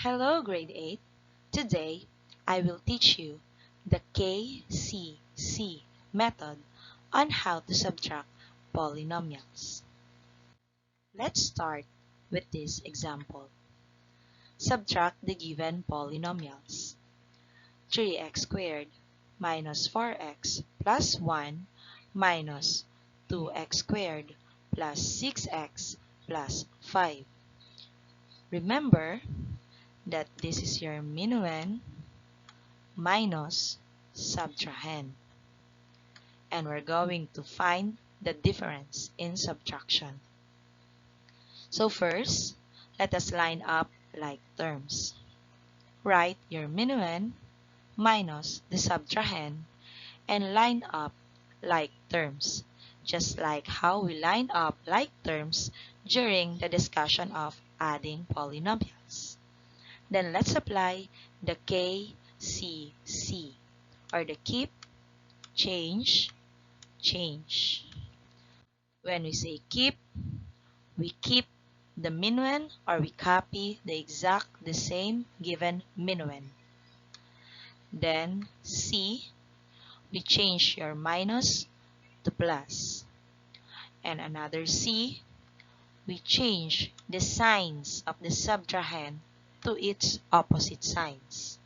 Hello, grade 8. Today, I will teach you the KCC method on how to subtract polynomials. Let's start with this example. Subtract the given polynomials. 3x squared minus 4x plus 1 minus 2x squared plus 6x plus 5. Remember that this is your minuend minus subtrahend. And we're going to find the difference in subtraction. So first, let us line up like terms. Write your minuend minus the subtrahend and line up like terms, just like how we line up like terms during the discussion of adding polynomials. Then let's apply the KCC, or the keep, change, change. When we say keep, we keep the minuend or we copy the same given minuend. Then C, we change your minus to plus. And another C, we change the signs of the subtrahend to its opposite signs.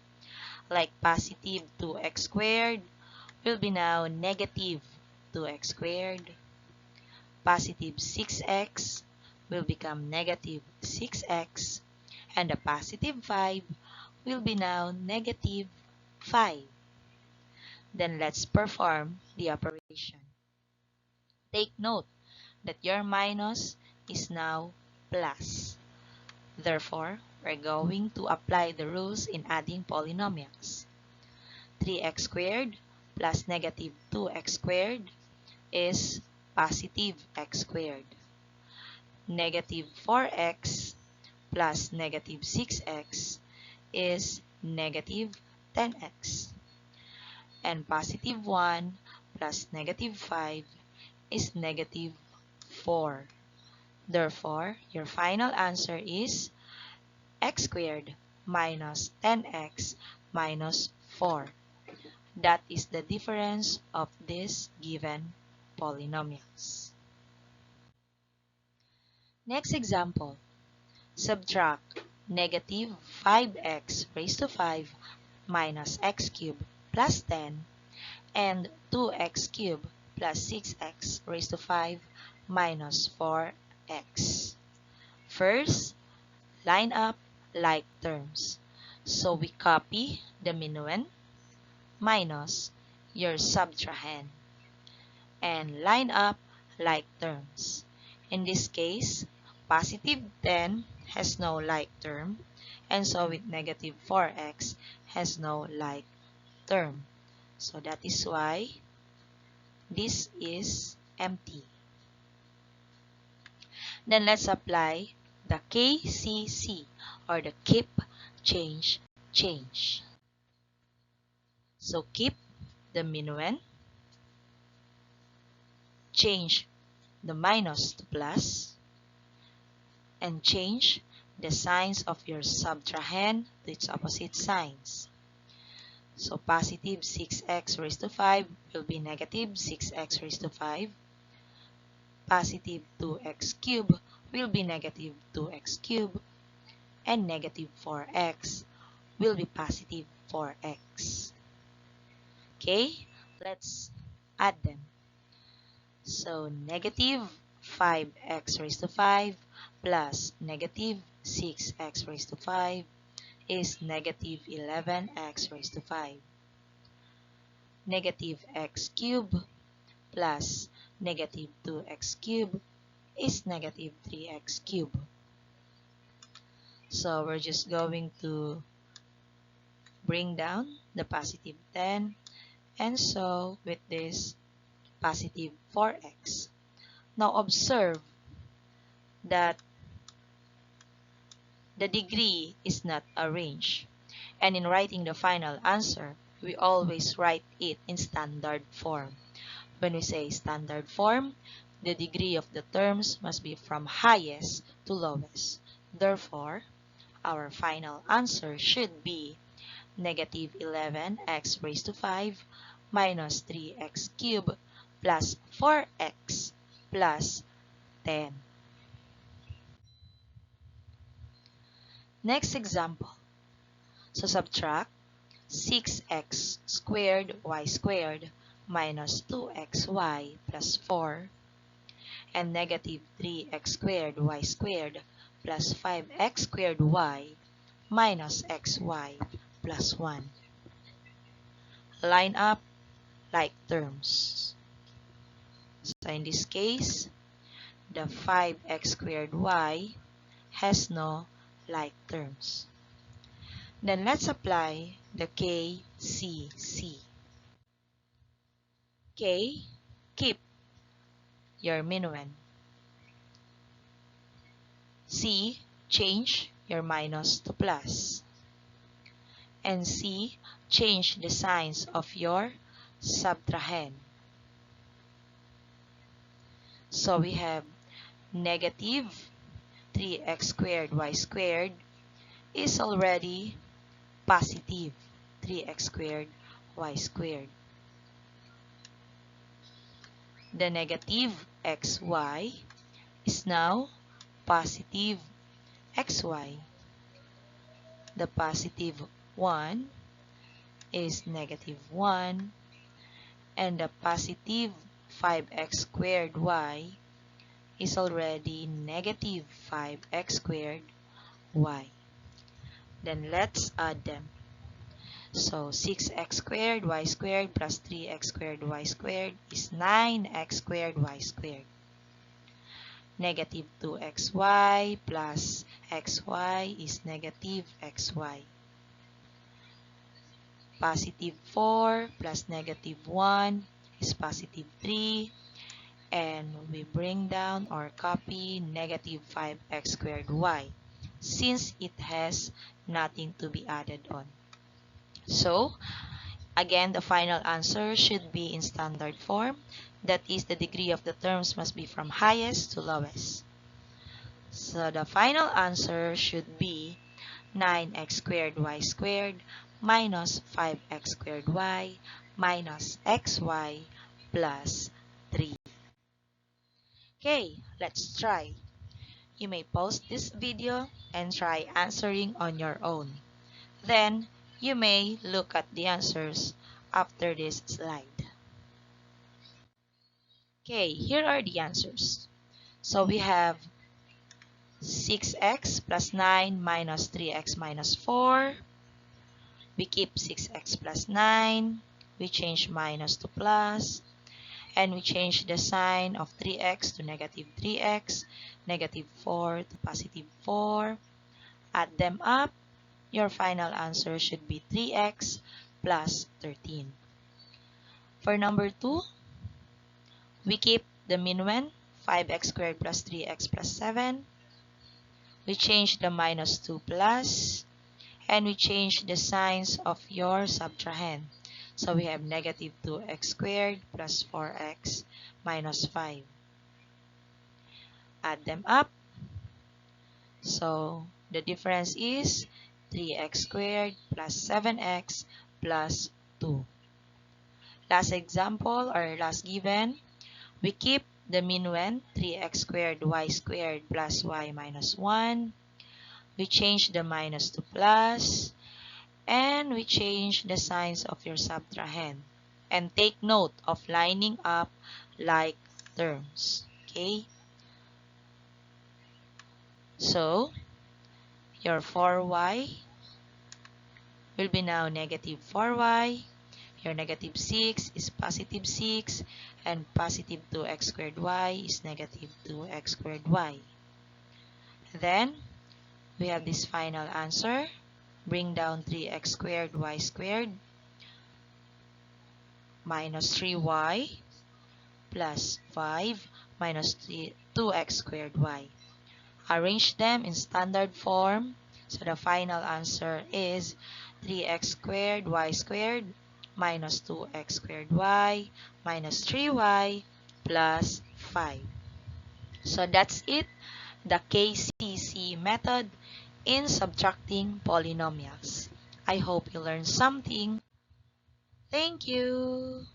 Like positive 2x squared will be now negative 2x squared. Positive 6x will become negative 6x. And the positive 5 will be now negative 5. Then let's perform the operation. Take note that your minus is now plus. Therefore, we're going to apply the rules in adding polynomials. 3x squared plus negative 2x squared is positive x squared. Negative 4x plus negative 6x is negative 10x. And positive 1 plus negative 5 is negative 4. Therefore, your final answer is x squared minus 10x minus 4. That is the difference of these given polynomials. Next example, subtract negative 5x raised to 5 minus x cubed plus 10 and 2x cubed plus 6x raised to 5 minus 4x. First, line up like terms. So we copy the minuend minus your subtrahend and line up like terms. In this case, positive 10 has no like term, and so with negative 4x has no like term. So that is why this is empty. Then let's apply the KCC, or the keep, change, change. So keep the minuend, change the minus to plus, and change the signs of your subtrahend to its opposite signs. So positive 6x raised to 5 will be negative 6x raised to 5. Positive 2x cubed will be negative 2x cubed. And negative 4x will be positive 4x. Okay, let's add them. So negative 5x raised to 5 plus negative 6x raised to 5 is negative 11x raised to 5. Negative x cubed plus negative 2x cubed is negative 3x cubed. So we're just going to bring down the positive 10, and so with this positive 4x. Now observe that the degree is not arranged, and in writing the final answer, we always write it in standard form. When we say standard form, the degree of the terms must be from highest to lowest. Therefore, our final answer should be negative 11x raised to 5 minus 3x cubed plus 4x plus 10. Next example. So subtract 6x squared y squared minus 2xy plus 4 and negative 3x squared y squared plus 5x squared y minus xy plus 1. Line up like terms. So in this case, the 5x squared y has no like terms. Then let's apply the KCC. K, keep your minuend. C, change your minus to plus. And C, change the signs of your subtrahend. So we have negative 3x squared y squared is already positive 3x squared y squared. The negative xy is now positive xy. The positive 1 is negative 1 and the positive 5x squared y is already negative 5x squared y. Then let's add them. So 6x squared y squared plus 3x squared y squared is 9x squared y squared. Negative 2xy plus xy is negative xy. Positive 4 plus negative 1 is positive 3. And we bring down or copy negative 5x squared y since it has nothing to be added on. So, again, the final answer should be in standard form. That is, the degree of the terms must be from highest to lowest. So, the final answer should be 9x squared y squared minus 5x squared y minus xy plus 3. Okay, let's try. You may pause this video and try answering on your own. Then, you may look at the answers after this slide. Okay, here are the answers. So we have 6x plus 9 minus 3x minus 4. We keep 6x plus 9. We change minus to plus. And we change the sign of 3x to negative 3x, negative 4 to positive 4. Add them up. Your final answer should be 3x plus 13. For number 2, we keep the minuend, 5x squared plus 3x plus 7. We change the minus to plus. And we change the signs of your subtrahend. So we have negative 2x squared plus 4x minus 5. Add them up. So the difference is 3x squared plus 7x plus 2. Last example or last given, we keep the minuend 3x squared y squared plus y minus 1. We change the minus to plus. And we change the signs of your subtrahend. And take note of lining up like terms. Okay? So, your 4y will be now negative 4y. Your negative 6 is positive 6. And positive 2x squared y is negative 2x squared y. Then, we have this final answer. Bring down 3x squared y squared minus 3y plus 5 minus 2x squared y. Arrange them in standard form. So the final answer is 3x squared y squared minus 2x squared y minus 3y plus 5. So that's it. The KCC method in subtracting polynomials. I hope you learned something. Thank you!